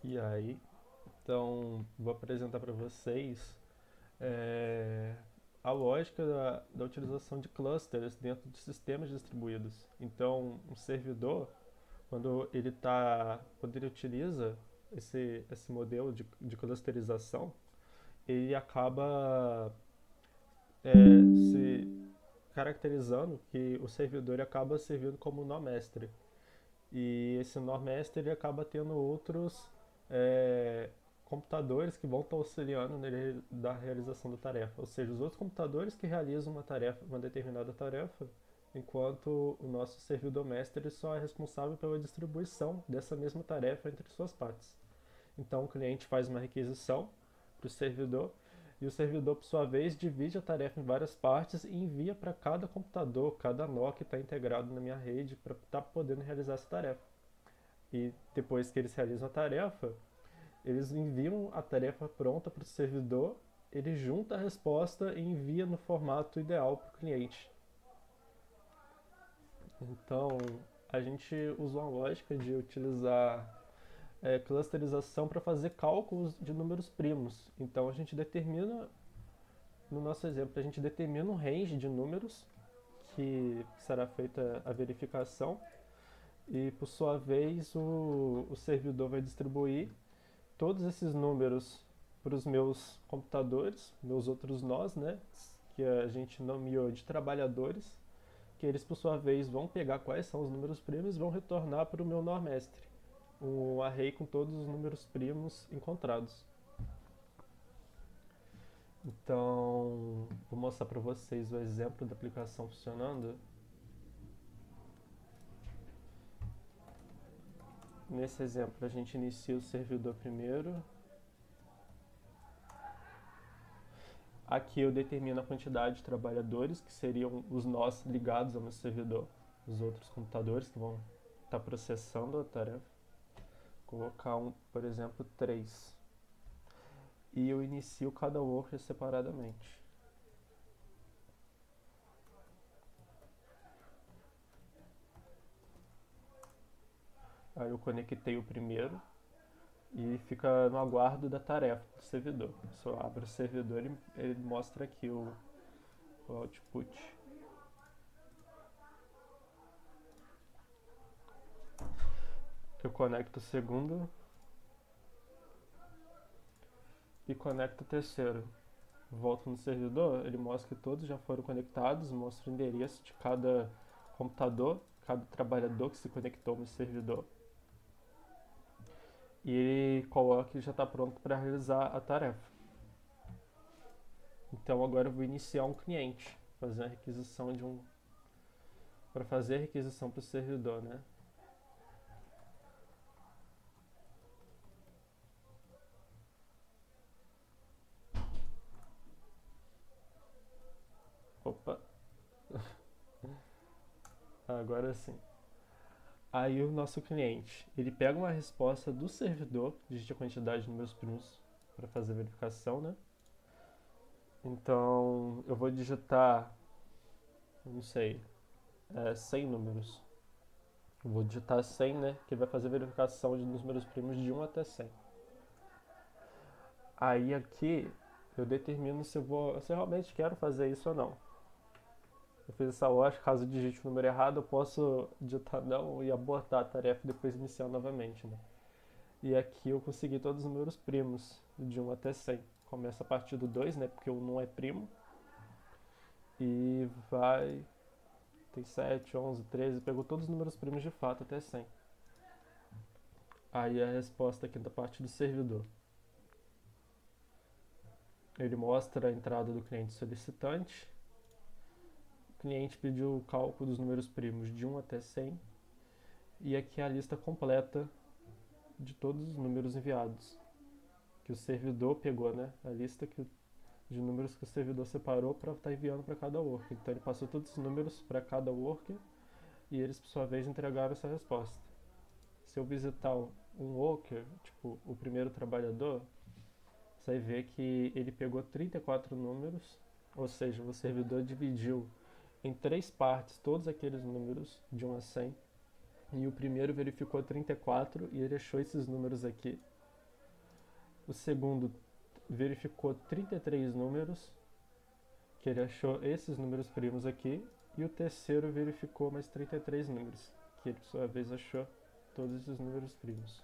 E aí, então, vou apresentar para vocês é, a lógica da utilização de clusters dentro de sistemas distribuídos. Então, um servidor, quando ele utiliza esse modelo de clusterização, ele acaba se caracterizando que o servidor ele acaba servindo como nó mestre. E esse nó mestre ele acaba tendo outros é, computadores que vão estar auxiliando nele da realização da tarefa. Ou seja, os outros computadores que realizam uma tarefa, uma determinada tarefa, enquanto o nosso servidor mestre ele só é responsável pela distribuição dessa mesma tarefa entre suas partes. Então o cliente faz uma requisição para o servidor e o servidor, por sua vez, divide a tarefa em várias partes e envia para cada computador, cada nó que está integrado na minha rede para estar podendo realizar essa tarefa. E depois que eles realizam a tarefa, eles enviam a tarefa pronta para o servidor, ele junta a resposta e envia no formato ideal para o cliente. Então, a gente usa uma lógica de utilizar clusterização para fazer cálculos de números primos. Então, a gente determina, no nosso exemplo, a gente determina um range de números que será feita a verificação e, por sua vez, o servidor vai distribuir todos esses números para os meus computadores, meus outros nós, né, que a gente nomeou de trabalhadores, que eles por sua vez vão pegar quais são os números primos e vão retornar para o meu nó mestre, um array com todos os números primos encontrados. Então, vou mostrar para vocês o exemplo da aplicação funcionando. Nesse exemplo, a gente inicia o servidor primeiro. Aqui eu determino a quantidade de trabalhadores, que seriam os nós ligados ao meu servidor, os outros computadores que vão estar processando a tarefa. Vou colocar por exemplo, 3. E eu inicio cada worker separadamente. Aí eu conectei o primeiro e fica no aguardo da tarefa do servidor. Se eu abro o servidor, ele mostra aqui o output. Eu conecto o segundo e conecto o terceiro. Volto no servidor, ele mostra que todos já foram conectados, mostra o endereço de cada computador, cada trabalhador que se conectou no servidor. E ele coloca que já está pronto para realizar a tarefa. Então agora eu vou iniciar um cliente, fazer a requisição de um, para fazer a requisição para o servidor, né? Opa, agora sim. Aí o nosso cliente, ele pega uma resposta do servidor, digita a quantidade de números primos para fazer a verificação, né? Então eu vou digitar, não sei, 100 números. Eu vou digitar 100, né? Que vai fazer a verificação de números primos de 1 até 100. Aí aqui eu determino se eu realmente quero fazer isso ou não. Eu fiz essa lógica, caso eu digite o número errado, eu posso digitar não e abortar a tarefa e depois iniciar novamente, né? E aqui eu consegui todos os números primos, de 1 até 100. Começa a partir do 2, né? Porque o não é primo. E vai. Tem 7, 11, 13. Pegou todos os números primos de fato até 100. Aí a resposta aqui da parte do servidor. Ele mostra a entrada do cliente solicitante. O cliente pediu o cálculo dos números primos de 1 até 100. E aqui é a lista completa de todos os números enviados. Que o servidor pegou, né? A lista de números que o servidor separou para estar enviando para cada worker. Então ele passou todos os números para cada worker e eles, por sua vez, entregaram essa resposta. Se eu visitar um worker, tipo o primeiro trabalhador, você vai ver que ele pegou 34 números, ou seja, o servidor dividiu em 3 partes todos aqueles números de 1 a 100 e o primeiro verificou 34 e ele achou esses números aqui o segundo verificou 33 números, que ele achou esses números primos aqui, e o terceiro verificou mais 33 números, que ele, por sua vez, achou todos esses números primos.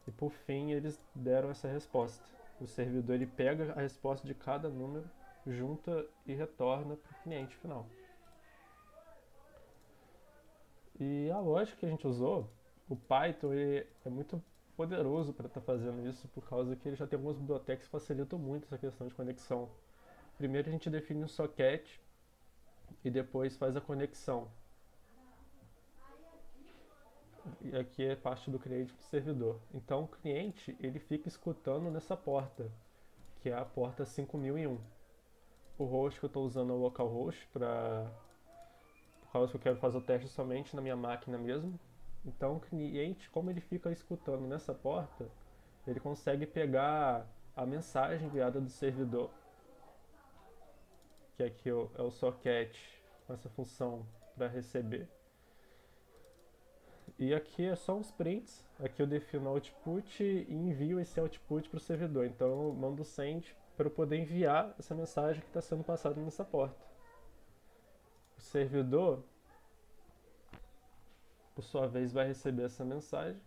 E por fim, eles deram essa resposta. O servidor ele pega a resposta de cada número, junta e retorna para o cliente final. E a lógica que a gente usou, o Python ele é muito poderoso para estar fazendo isso, por causa que ele já tem algumas bibliotecas que facilitam muito essa questão de conexão. Primeiro a gente define um socket e depois faz a conexão. E aqui é parte do cliente do servidor. Então o cliente ele fica escutando nessa porta, que é a porta 5001. O host que eu estou usando é o localhost, por causa que eu quero fazer o teste somente na minha máquina mesmo. Então o cliente, como ele fica escutando nessa porta, ele consegue pegar a mensagem enviada do servidor, que aqui é o socket com essa função para receber. E aqui é só uns prints, aqui eu defino o output e envio esse output para o servidor. Então eu mando o send para eu poder enviar essa mensagem que está sendo passada nessa porta. O servidor, por sua vez, vai receber essa mensagem,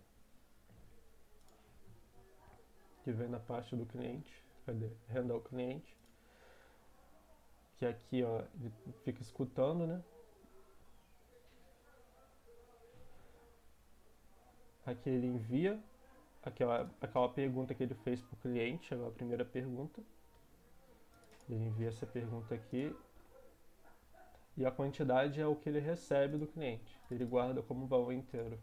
que vem na parte do cliente. Cadê? Renda ao cliente. Que aqui, ó, ele fica escutando, né? Aqui ele envia aquela pergunta que ele fez para o cliente, a primeira pergunta. Ele envia essa pergunta aqui. E a quantidade é o que ele recebe do cliente. Ele guarda como valor inteiro.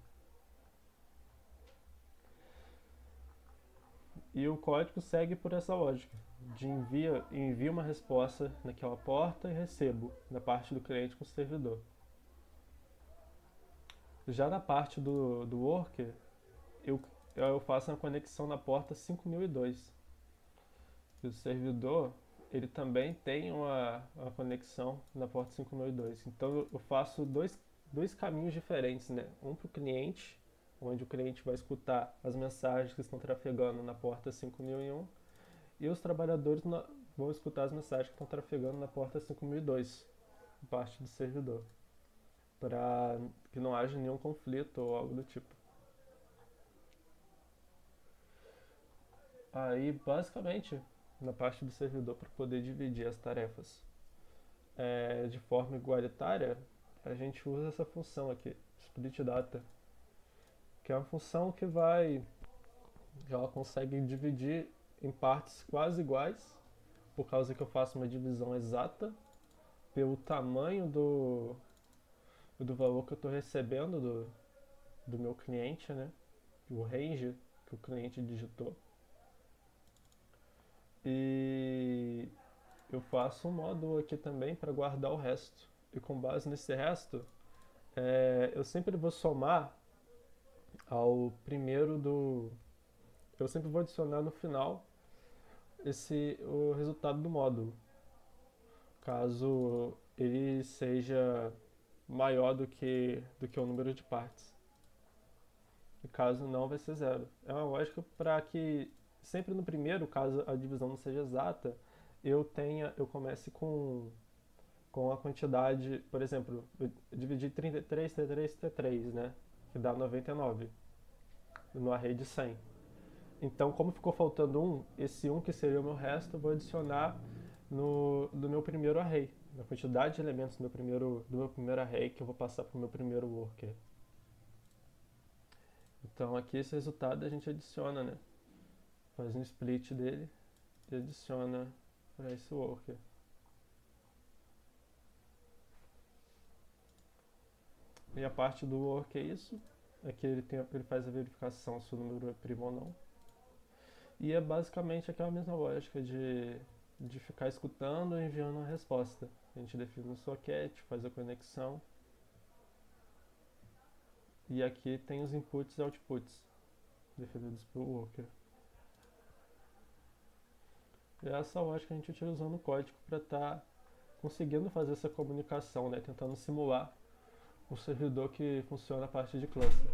E o código segue por essa lógica. De envia uma resposta naquela porta e recebo na parte do cliente com o servidor. Já na parte do worker, eu faço a conexão na porta 5002. E o servidor, ele também tem uma conexão na porta 5002. Então eu faço dois caminhos diferentes, né? Um para o cliente, onde o cliente vai escutar as mensagens que estão trafegando na porta 5001, e os trabalhadores vão escutar as mensagens que estão trafegando na porta 5002, parte do servidor, para que não haja nenhum conflito ou algo do tipo. Aí, basicamente, na parte do servidor, para poder dividir as tarefas de forma igualitária, a gente usa essa função aqui, split data, que é uma função que ela consegue dividir em partes quase iguais, por causa que eu faço uma divisão exata pelo tamanho do valor que eu estou recebendo do meu cliente, né? O range que o cliente digitou. E eu faço um módulo aqui também para guardar o resto. E com base nesse resto, eu sempre vou somar ao primeiro do. Eu sempre vou adicionar no final o resultado do módulo, caso ele seja maior do que o número de partes. E caso não, vai ser zero. É uma lógica para que sempre no primeiro, caso a divisão não seja exata, eu comece com a quantidade, por exemplo, eu dividi 33, T3, T3, né? Que dá 99 no array de 100. Então, como ficou faltando um, esse um que seria o meu resto, eu vou adicionar do meu primeiro array, na quantidade de elementos do meu primeiro array que eu vou passar para o meu primeiro worker. Então, aqui esse resultado a gente adiciona, né? Faz um split dele e adiciona para esse worker. E a parte do worker é isso. Aqui ele faz a verificação se o número é primo ou não. E é basicamente aquela mesma lógica de ficar escutando e enviando a resposta. A gente define um socket, faz a conexão. E aqui tem os inputs e outputs definidos para o worker. E essa lógica a gente utilizou no código para estar conseguindo fazer essa comunicação, né? Tentando simular um servidor que funciona a partir de cluster.